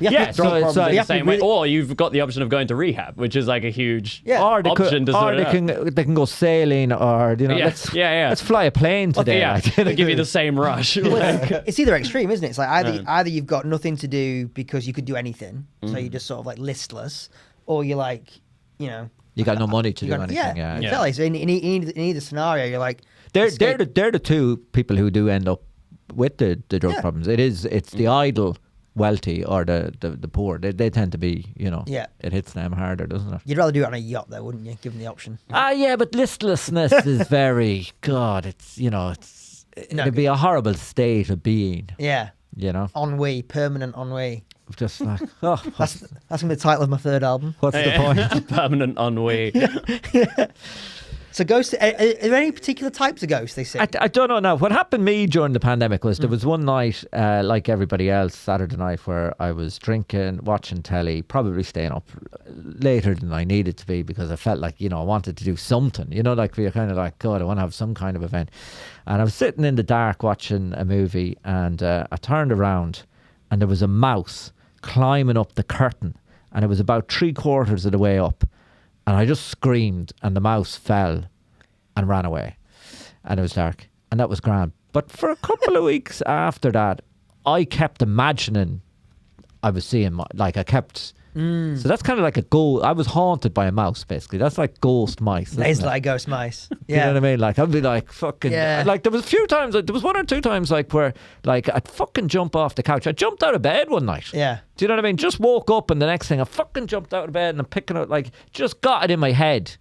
You have to so drug it's problems like- in The the same way, or you've got the option of going to rehab, which is like a huge Yeah. Or they option could, to or sort they it out. can go sailing, or you know, Yeah, let's yeah. let's fly a plane today. Yeah, like. they give you the same rush. Like, It's either extreme, isn't it? It's like either you've got nothing to do because you could do anything, so you're just sort of like listless, or you're like, you know, You got no money to you do got, anything. yeah, Yeah. exactly. So in either scenario, you're like, They're escape. the two people who do end up with the drug Yeah. problems. It's the idle wealthy or the poor. They tend to be, you know, Yeah. it hits them harder, doesn't it? You'd rather do it on a yacht, though, wouldn't you? Given the option. Yeah, but listlessness is very God. It's No, it'd be a horrible state of being. Yeah, You know, ennui, permanent ennui. just like oh, That's gonna be the title of my third album. what's the point? permanent ennui. So ghosts. Are there any particular types of ghosts they see? I don't know now. What happened to me during the pandemic was there was one night, like everybody else, Saturday night, where I was drinking, watching telly, probably staying up later than I needed to be because I felt like, I wanted to do something. Like we were kind of like, God, I want to have some kind of event. And I was sitting in the dark watching a movie, and I turned around, and there was a mouse climbing up the curtain, and it was about 3/4 of the way up. And I just screamed, and the mouse fell and ran away. And it was dark. And that was grand. But for a couple of weeks after that, I kept imagining I was seeing, so that's kind of like a ghost. I was haunted by a mouse, basically. That's like ghost mice. That is isn't it? like ghost mice. You know Yeah. what I mean? Like, I'd be like, fucking... Yeah. Like, there was a few times, there was 1 or 2 times, like, where, like, I'd fucking jump off the couch. I jumped out of bed one night. Yeah. Do you know what I mean? Just woke up, and the next thing, I fucking jumped out of bed, and I'm picking up, like, just got it in my head.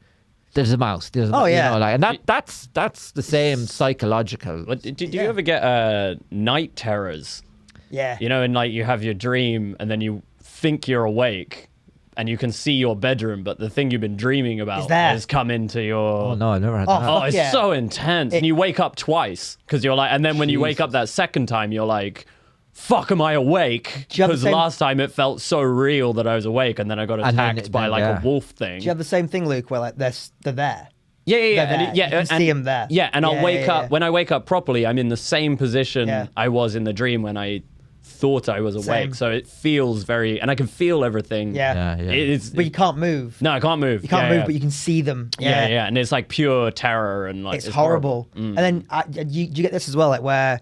There's a mouse. There's a Oh, mouse, yeah. and that's the same psychological... What, do Yeah. you ever get night terrors? Yeah. And like you have your dream and then you think you're awake and you can see your bedroom, but the thing you've been dreaming about there. has come into your... Oh, no, I never had Oh, that. Oh, fuck it's yeah. so intense. And you wake up twice because you're like, and then when you wake up that second time, you're like, fuck, am I awake? Do you have the Because same- last time it felt so real that I was awake, and then I got And then attacked by like yeah. a wolf thing. Do you have the same thing, Luke, where like they're there? Yeah, yeah, yeah. They're there. And yeah, You can and, see 'em there. Yeah, and I'll Yeah, wake yeah, up. yeah. When I wake up properly, I'm in the same position Yeah. I was in the dream when I thought I was awake. Same. So it feels very, and I can feel everything. Yeah. Yeah. It is, But you can't move. no, I can't move. You can't Yeah, move, yeah. but you can see them. Yeah, yeah, and it's like pure terror and like It's horrible. And then you get this as well, like where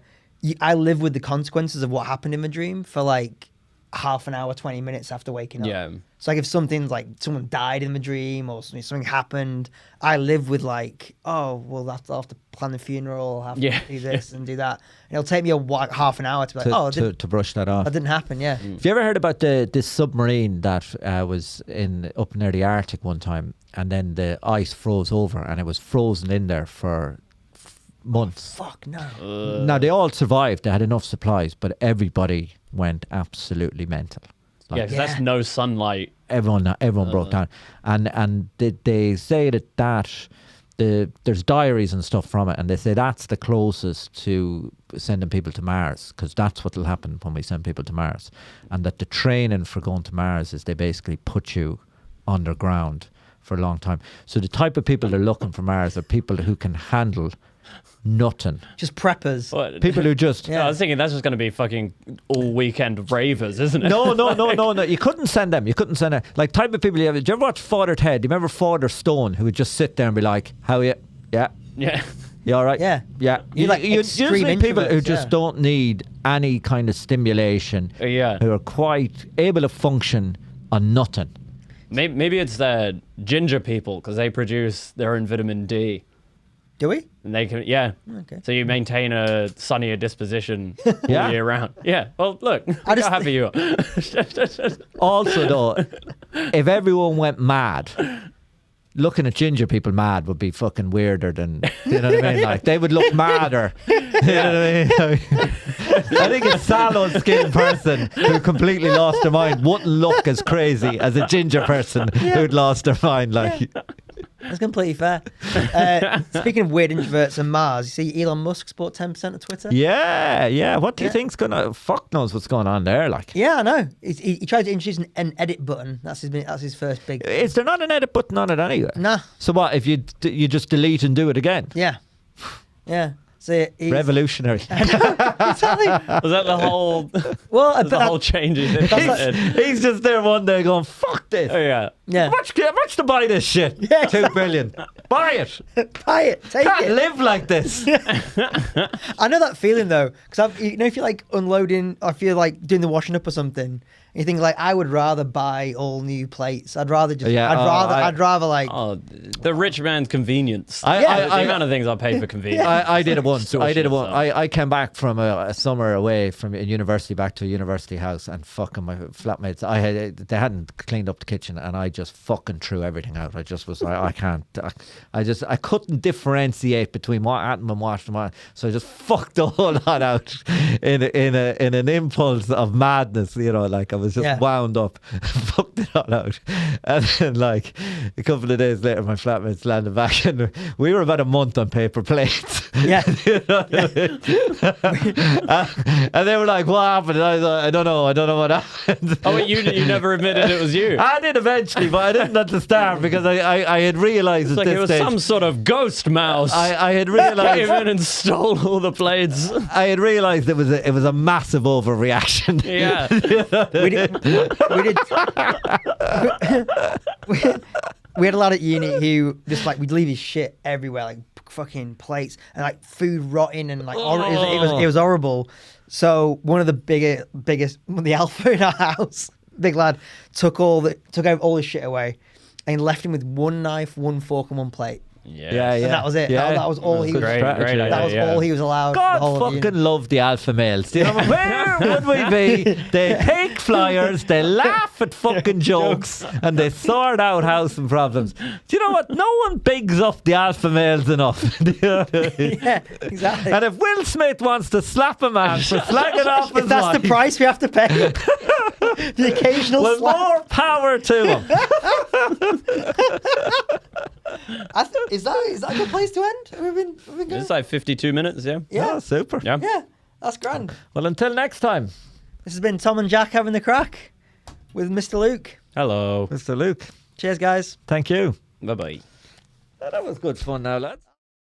I live with the consequences of what happened in my dream for like half an hour, 20 minutes after waking up. Yeah. So like if something's like someone died in the dream or something happened, I live with like, oh, well, I'll have to plan the funeral, I'll have Yeah. to do this and do that. And it'll take me half an hour to be like, to brush that off. that didn't happen, yeah. Have you ever heard about this submarine that was up near the Arctic one time, and then the ice froze over, and it was frozen in there for months? Fuck no. Now they all survived; they had enough supplies, but everybody went absolutely mental. Yeah, Like, because that's no sunlight. everyone broke down, and they say that there's diaries and stuff from it, and they say that's the closest to sending people to Mars, because that's what will happen when we send people to Mars, and that the training for going to Mars is they basically put you underground for a long time. So the type of people they're looking for Mars are people who can handle nothing. Just preppers. What? People who just I was thinking that's just going to be fucking all weekend ravers, isn't it? No. You couldn't send them. Like type of people you have. Did you ever watch Father Ted? Do you remember Father Stone, who would just sit there and be like, "How are you? Yeah, Yeah. you all right? Yeah. yeah." You like you extreme need people who introverts, just yeah. don't need any kind of stimulation. Yeah. Who are quite able to function on nothing. Maybe it's the ginger people because they produce their own vitamin D. Do we? And they can, yeah. Okay. So you maintain a sunnier disposition Yeah. all year round. Yeah. Well, look, look just how happy you are. Also, though, if everyone went mad, looking at ginger people mad would be fucking weirder than, you know what I mean? Like, they would look madder. You know what I mean? I think a sallow-skinned person who completely lost their mind wouldn't look as crazy as a ginger person who'd lost their mind. Like, That's completely fair. Speaking of weird introverts and Mars, you see Elon Musk bought 10% of Twitter? yeah. What do you think's gonna? Fuck knows what's going on there. Like, Yeah, I know. He tried to introduce an edit button. That's his first big. is there not an edit button on it anyway? Nah. So what if you just delete and do it again? Yeah. Yeah. So Revolutionary. Exactly. Was that the whole, Well, the whole change he did? He's just there one day going, fuck this. Oh, yeah. yeah. How much to buy this shit? Yeah. 2 billion. Buy it. Buy it. Take Can't it. live like this. I know that feeling though, because if you're like unloading, or if you're like doing the washing up or something, and you think like, I would rather buy all new plates. I'd rather just. Yeah, I'd rather like. Oh, the rich man's convenience. I- the amount of things I pay for convenience. I did it once. Sort I did it shit, once. so. I came back from a summer away from a university back to a university house, and fucking my flatmates, they hadn't cleaned up the kitchen, and I just fucking threw everything out. I just was like, I can't. I couldn't differentiate between what atom and what, so I just fucked the whole lot out in an impulse of madness. You know, like I was just wound up, fucked it all out, and then like a couple of days later, my flatmates landed back, and we were about a month on paper plates. Yeah. You know what I mean? And they were like, "What happened?" And I was like, I don't know what happened. Oh, wait, you never admitted it was you. I did eventually, but I didn't at the start because I had realised It's at like this it was stage. some sort of ghost mouse. I had Came realised. in and stole all the plates. I had realised it was a massive overreaction. Yeah. We had a lad at uni who just like, we'd leave his shit everywhere, like fucking plates and like food rotting and like it was horrible. So one of the biggest the alpha in our house, big lad, took out all his shit away and left him with one knife, one fork, and one plate. Yeah. And that was it. Yeah. That was all he was. Great strategy. idea, That was all he was allowed. God the whole of fucking uni. love the alpha males. Do you know, where would we be? They take flyers, they laugh at fucking jokes, and they sort out housing problems. Do you know what? No one bigs up the alpha males enough. Do you know what I mean? Yeah, exactly. And if Will Smith wants to slap a man for slagging off his If that's wife, the price we have to pay, the occasional well, slap. more power to him. Is that a good place to end? We've been good. It's like 52 minutes, yeah? Yeah. Oh, super. Yeah. Yeah, that's grand. Well, until next time, This has been Tom and Jack having the crack with Mr. Luke. Hello. Mr. Luke. Cheers, guys. Thank you. Bye-bye. That was good fun now, lads.